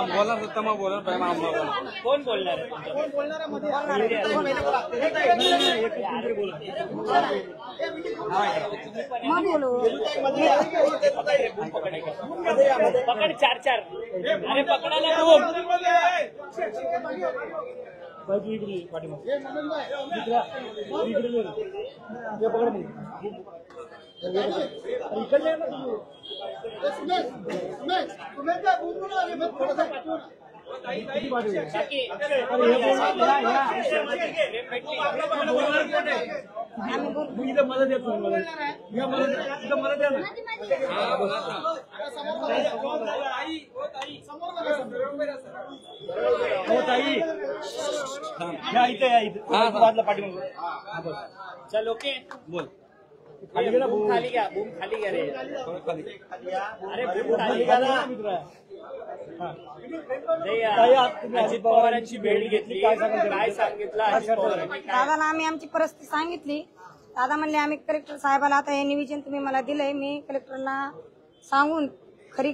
बोला मग बोला कोण बोलणार आहे? पकड 4-4 अरे पकडायला चल ओके बोल खाली घ्या बूम खाली घ्या रे अरे बूम खाली घ्या ना अजित पवारांची भेट घेतली काय सांगितलं अजित पवारांनी? दादाला आम्ही आमची परिस्थिती सांगितली. दादा म्हणले आम्ही कलेक्टर साहेबाला आता हे निवेदन तुम्ही मला दिलंय मी कलेक्टरला सांगून खरी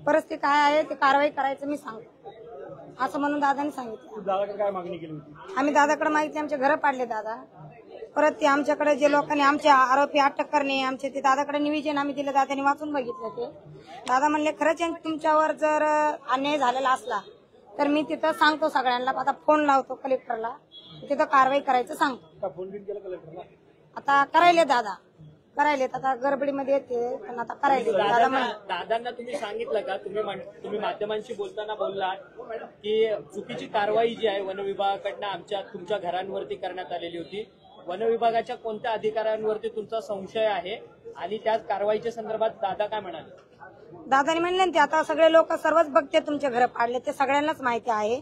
परिस्थिती काय आहे ते कारवाई करायचं मी सांगतो असं म्हणून दादाने सांगितलं. दादाकडे काय मागणी केली होती? आम्ही दादाकडे मागितली आमचे घर पाडले दादा परत ते आमच्याकडे जे लोकांनी आमचे आरोपी अटक करणे आमचे ते दादाकडे निवेदन आम्ही दिलं दादाने वाचून बघितलं ते दादा म्हणले खरंच तुमच्यावर जर अन्याय झालेला असला तर मी तिथं सांगतो सगळ्यांना आता फोन लावतो कलेक्टरला तिथं कारवाई करायचं सांगतो. फोन बिन केला कलेक्टरला? आता करायले दादा करायलेत आता गडबडीमध्ये येते पण आता करायले दादांना तुम्ही सांगितलं का? तुम्ही माध्यमांशी बोलताना बोललात की चुकीची कारवाई जी आहे वन विभागाकडनं तुमच्या घरांवरती करण्यात आलेली होती. वन विभागाच्या कोणत्या अधिकाऱ्यांवरती तुमचा संशय आहे आणि त्या कारवाईच्या संदर्भात दादा काय म्हणाले? दादानी म्हणले ते आता सगळे लोक सर्वच बघते तुमचे घर पाडले ते सगळ्यांनाच माहिती आहे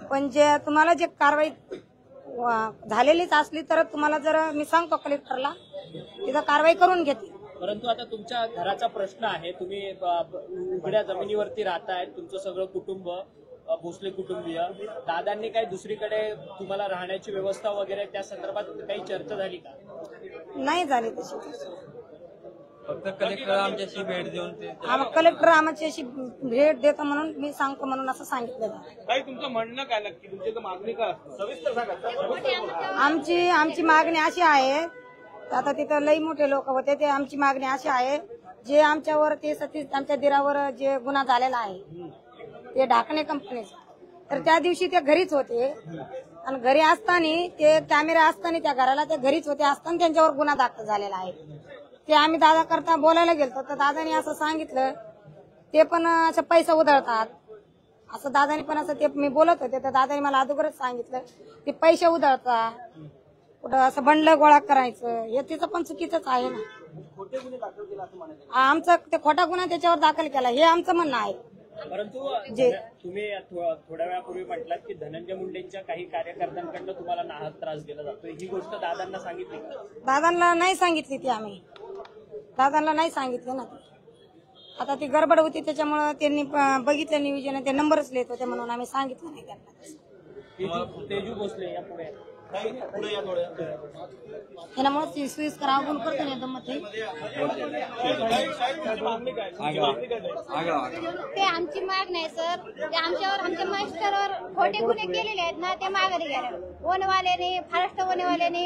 पण जे तुम्हाला जे कारवाई झालेलीच असली तर तुम्हाला जर मी सांगतो कलेक्टरला तिथं कारवाई करून घेते. परंतु आता तुमच्या घराचा प्रश्न आहे तुम्ही उघड्या जमिनीवरती राहताय तुमचं सगळं कुटुंब भोसले कुटुंबीय दादांनी काही दुसरीकडे तुम्हाला राहण्याची व्यवस्था वगैरे त्या संदर्भात काही चर्चा झाली का? नाही झाली तशी फक्त कलेक्टर आमच्याशी भेट देऊन कलेक्टर आमच्याशी भेट देतो म्हणून मी सांगतो म्हणून असं सांगितलं. काही तुमचं म्हणणं काय नक्की तुमची मागणी काय सविस्तर सांगा. आमची मागणी अशी आहे आता तिथं लई मोठे लोक होते ते आमची मागणी अशी आहे जे आमच्यावर ते सतीश आमच्या दिरावर जे गुन्हा झालेला आहे ते ढाकणे कंपनीचा तर त्या दिवशी ते घरीच होते आणि घरी असताना ते कॅमेरा असताना त्या घराला ते घरीच होते असताना त्यांच्यावर गुन्हा दाखल झालेला आहे. ते आम्ही दादा करता बोलायला गेलतो तर दादानी असं सांगितलं ते पण असं पैसा उधळतात असं दादानी पण असं ते मी बोलत होते तर दादानी मला अगोदरच सांगितलं ते पैसे उधळतात कुठं असं बंडल गोळा करायचं हे तिचं पण चुकीचंच आहे ना. खोटे गुन्हे दाखल केला असं म्हणायचं आमचं ते खोटा गुन्हा त्याच्यावर दाखल केला हे आमचं म्हणणं आहे. परंतु तुम्ही थोड्या वेळापूर्वी म्हटलात की धनंजय मुंडेंच्या काही कार्यकर्त्यांकडनं तुम्हाला नाहक त्रास दिला जातो ही गोष्ट दादांना सांगितली का? दादांना नाही सांगितली ती आम्ही दादांना नाही सांगितले ना आता ती गडबड होती त्याच्यामुळे त्यांनी बघितलं नियोजन ते नंबरच लिहित होते म्हणून आम्ही सांगितलं नाही त्यांना. तेजू भोसले या पुढे त्यामुळे स्वीस करावं गुण करतो ना गंमत ते आमची माग नाही सर ते आमच्यावर आमच्या मास्टरवर खोटे गुन्हे केलेले आहेत ना ते मागे गेले वनवाल्याने महाराष्ट्र वनवाल्याने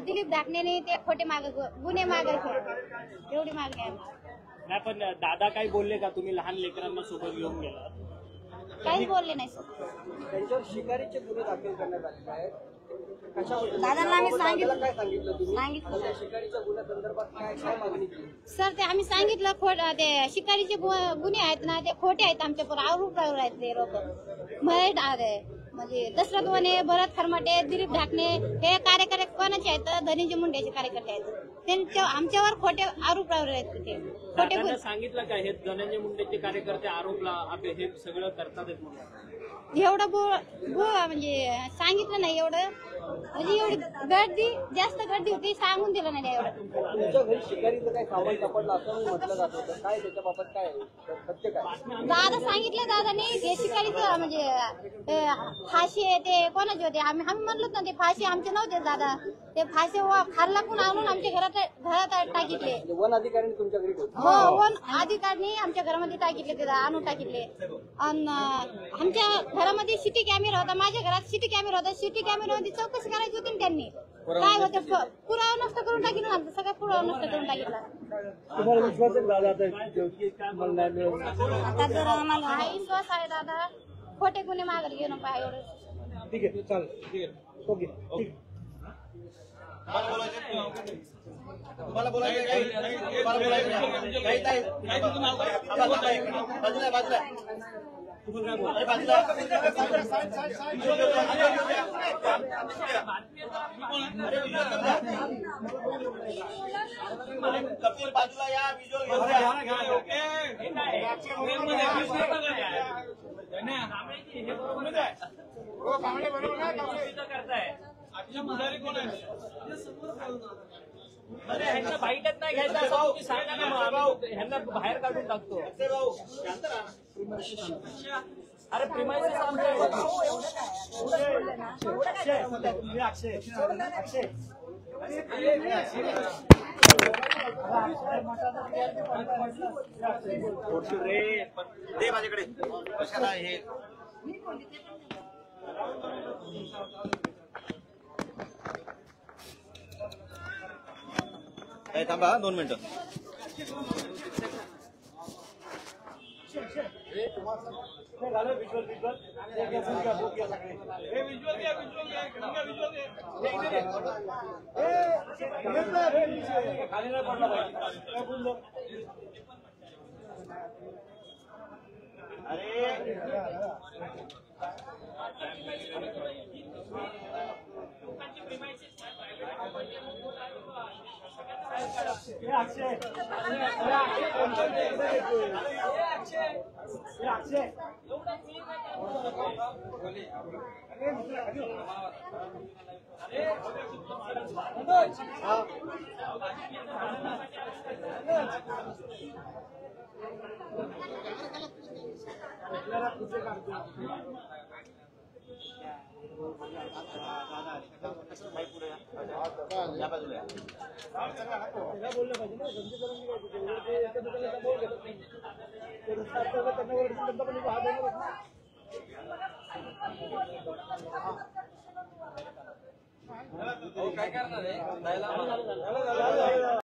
दिलीप धाकणेने ते खोटे गुन्हे मागे एवढी मागणी आहे. नाही पण दादा काही बोलले का? तुम्ही लहान लेकरांना सोबत घेऊन गेला काहीच बोलले नाही सर. त्यांच्यावर शिकारीचे गुन्हे दाखल करण्यात आले आहेत. दादांना आम्ही सांगितलं शिकारीच्या गुन्ह्यासंदर्भात काय मागणी केली? सर ते आम्ही सांगितलं ते शिकारीचे गुन्हे आहेत ना ते खोटे आहेत आमच्यावर आरोप आहेत ते लोक म्हणजे दशरथ वने भरत खरमाटे दिलीप ढाकणे हे कार्यकर्ते कोणाचे आहेत धनंजय मुंडेचे कार्यकर्ते आहेत त्यांच्या आमच्यावर खोटे आरोप आहेत ते खोटे सांगितलं काय हे धनंजय मुंडेचे कार्यकर्ते आरोपला हे सगळं करतात एवढं म्हणजे सांगितलं नाही एवढं म्हणजे एवढी गर्दी जास्त गर्दी होती सांगून दिलं नाही एवढं. तुमच्या घरी शिकारीचं काय सामान सापडलं असं म्हटलं जात होतं काय त्याच्याबाबत काय सत्य काय? दादा सांगितलं दादाने ते शिकारीचं म्हणजे फाशी ते कोणाचे होते आम्ही म्हणलो ना ते फाशी आमचे नव्हते दादा ते फाशी खारला पण आणून आमच्या घरात घरात टाकितले. म्हणजे वन अधिकाऱ्यांनी तुमच्या घरी ठेवलं. हो, वन अधिकाऱ्यांनी आमच्या घरामध्ये टाकितले, तिथं आणून टाकितले. आणि आमच्या घरामध्ये सिटी कॅमेरा होता, माझ्या घरात सिटी कॅमेरा होता. सिटी कॅमेरामध्ये चौकशी करायची होती ना त्यांनी. काय होते पुरावा नष्ट करून टाकिला ना, सगळा पुरावा नष्ट करून टाकिला. तुम्हाला विश्वास आहे दादा मला न्याय मिळेल? आता जर आम्हाला हा विश्वास आहे दादा, खोटे गुन्हे माघारी घेऊन पाहिजे एवढं. ठीक आहे, चालेल, ठीक आहे, ओके, ठीक. तुम्हाला बोलायचं काही तुम्हाला बोलायचं काही नाही. बाजूला बाजूला कपिल बाजूला या. अरे ह्यांना बाईटच नाही घ्यायचा असं तुम्ही सांगा ना, मग आम्ही ह्यांना बाहेर काढून टाकतो. अरे प्रिमायसेस दे माझ्याकडे कशाला हे. थांबा 2 मिनिटं. काय करणार आहे?